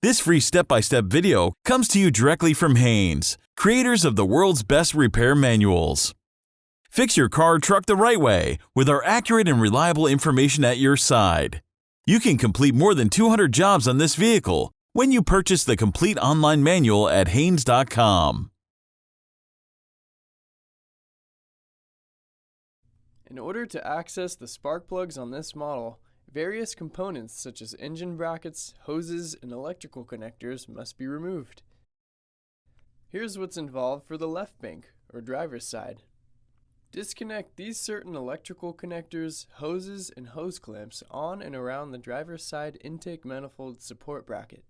This free step-by-step video comes to you directly from Haynes, creators of the world's best repair manuals. Fix your car or truck the right way with our accurate and reliable information at your side. You can complete more than 200 jobs on this vehicle when you purchase the complete online manual at Haynes.com. In order to access the spark plugs on this model, various components such as engine brackets, hoses, and electrical connectors must be removed. Here's what's involved for the left bank, or driver's side. Disconnect these certain electrical connectors, hoses, and hose clamps on and around the driver's side intake manifold support bracket.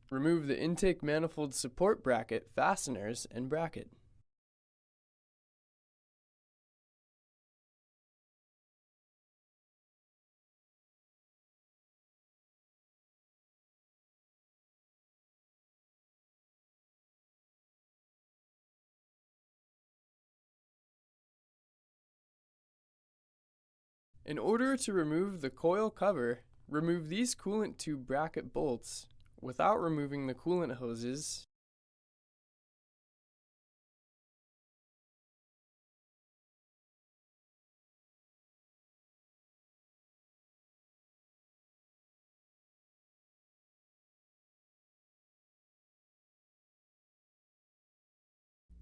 Remove the intake manifold support bracket, fasteners, and bracket. In order to remove the coil cover, remove these coolant tube bracket bolts without removing the coolant hoses.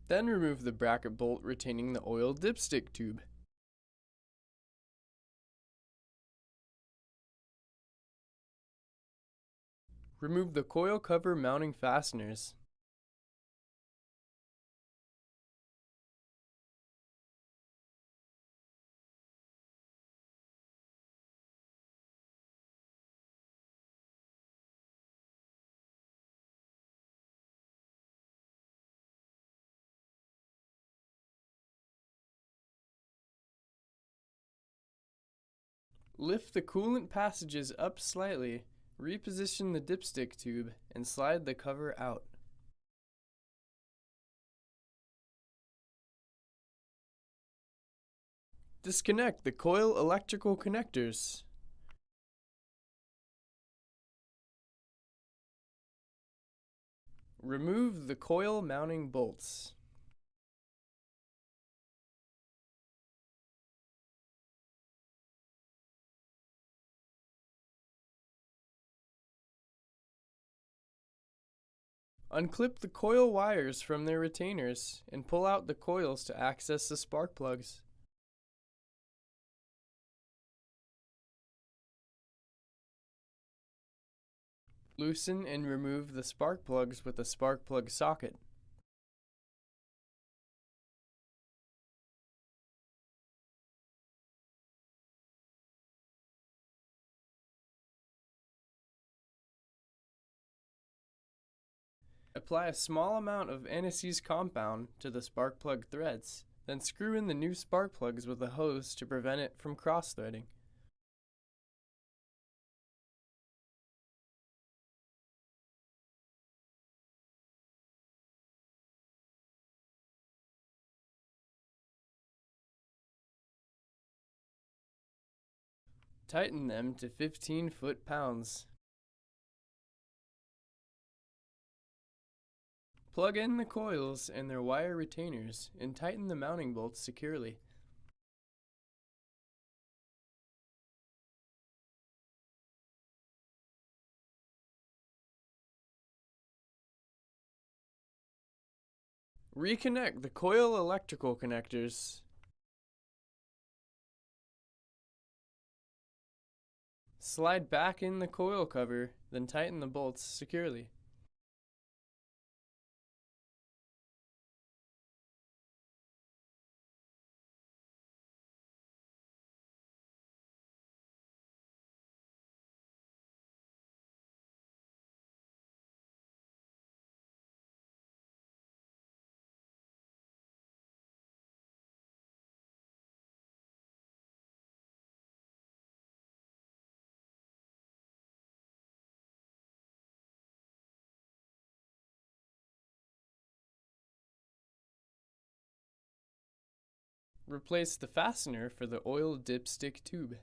Then remove the bracket bolt retaining the oil dipstick tube. Remove the coil cover mounting fasteners. Lift the coolant passages up slightly, reposition the dipstick tube, and slide the cover out. Disconnect the coil electrical connectors. Remove the coil mounting bolts. Unclip the coil wires from their retainers and pull out the coils to access the spark plugs. Loosen and remove the spark plugs with a spark plug socket. Apply a small amount of anti-seize compound to the spark plug threads, then screw in the new spark plugs with a hose to prevent it from cross-threading. Tighten them to 15 foot-pounds. Plug in the coils and their wire retainers and tighten the mounting bolts securely. Reconnect the coil electrical connectors. Slide back in the coil cover, then tighten the bolts securely. Replace the fastener for the oil dipstick tube.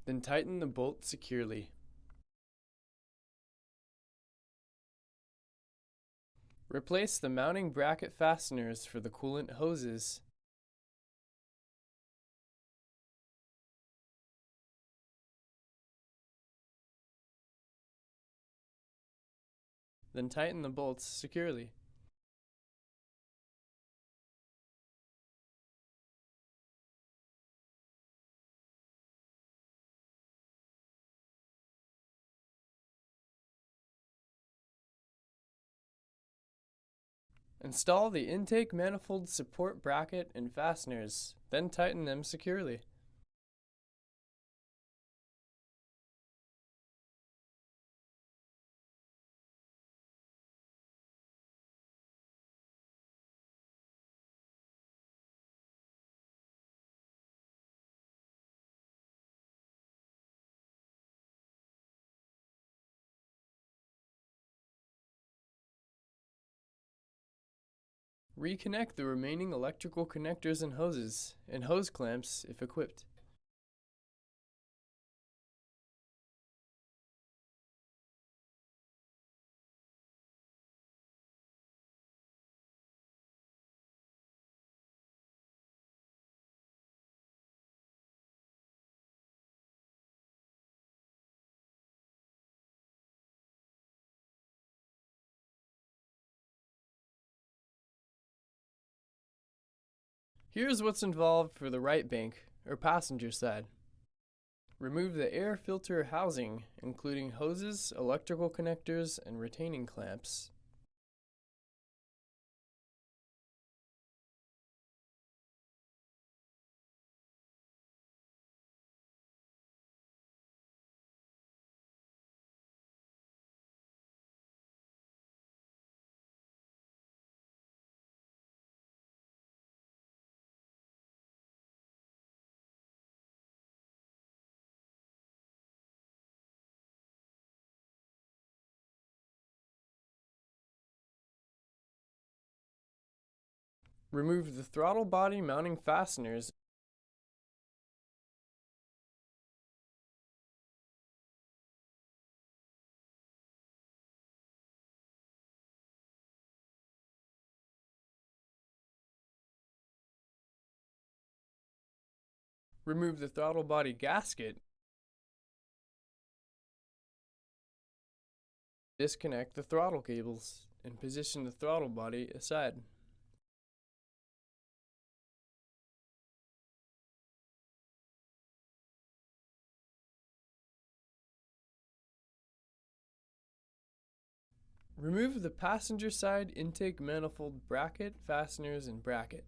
Then tighten the bolt securely. Replace the mounting bracket fasteners for the coolant hoses. Then tighten the bolts securely. Install the intake manifold support bracket and fasteners, then tighten them securely. Reconnect the remaining electrical connectors and hoses, and hose clamps if equipped. Here's what's involved for the right bank, or passenger side. Remove the air filter housing, including hoses, electrical connectors, and retaining clamps. Remove the throttle body mounting fasteners. Remove the throttle body gasket. Disconnect the throttle cables and position the throttle body aside. Remove the passenger side intake manifold bracket, fasteners, and bracket.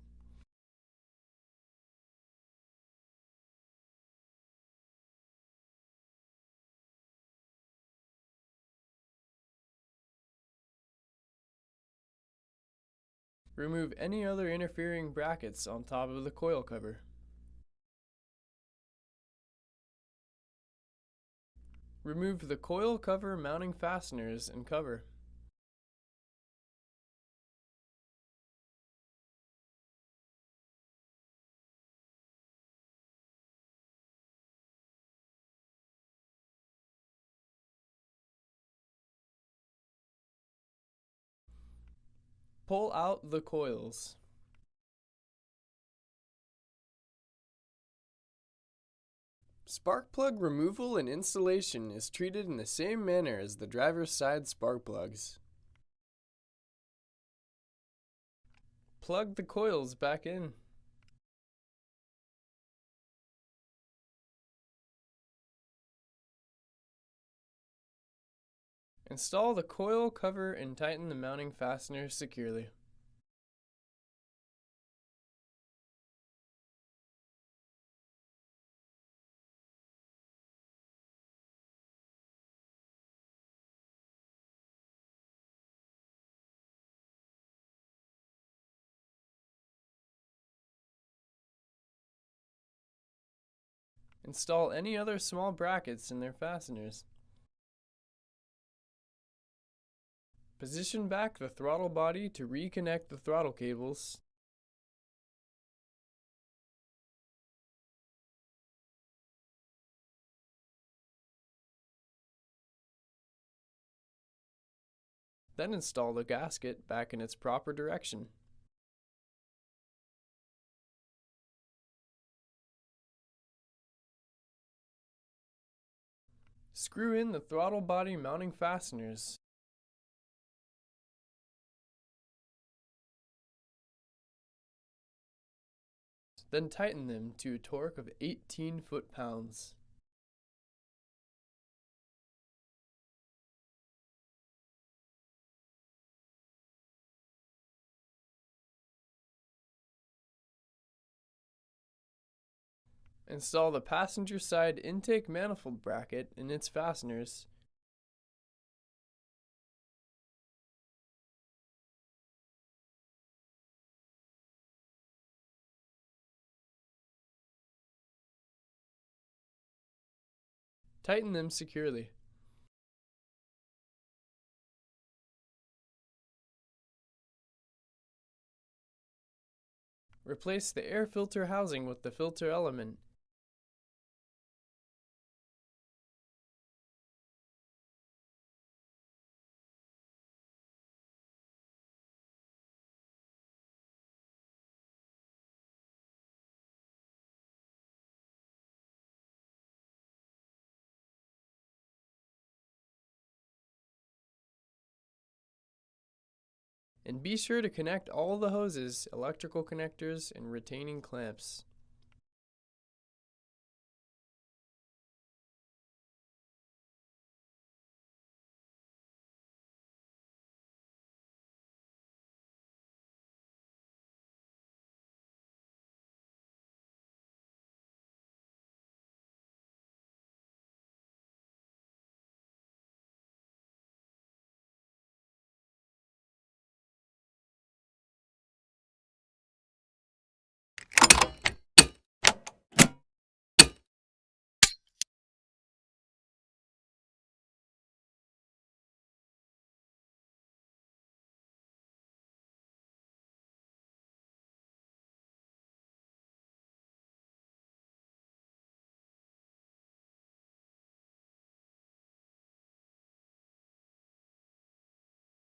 Remove any other interfering brackets on top of the coil cover. Remove the coil cover mounting fasteners and cover. Pull out the coils. Spark plug removal and installation is treated in the same manner as the driver's side spark plugs. Plug the coils back in. Install the coil cover and tighten the mounting fasteners securely. Install any other small brackets in their fasteners. Position back the throttle body to reconnect the throttle cables. Then install the gasket back in its proper direction. Screw in the throttle body mounting fasteners. Then tighten them to a torque of 18 foot-pounds. Install the passenger side intake manifold bracket and its fasteners. Tighten them securely. Replace the air filter housing with the filter element. And be sure to connect all the hoses, electrical connectors, and retaining clamps.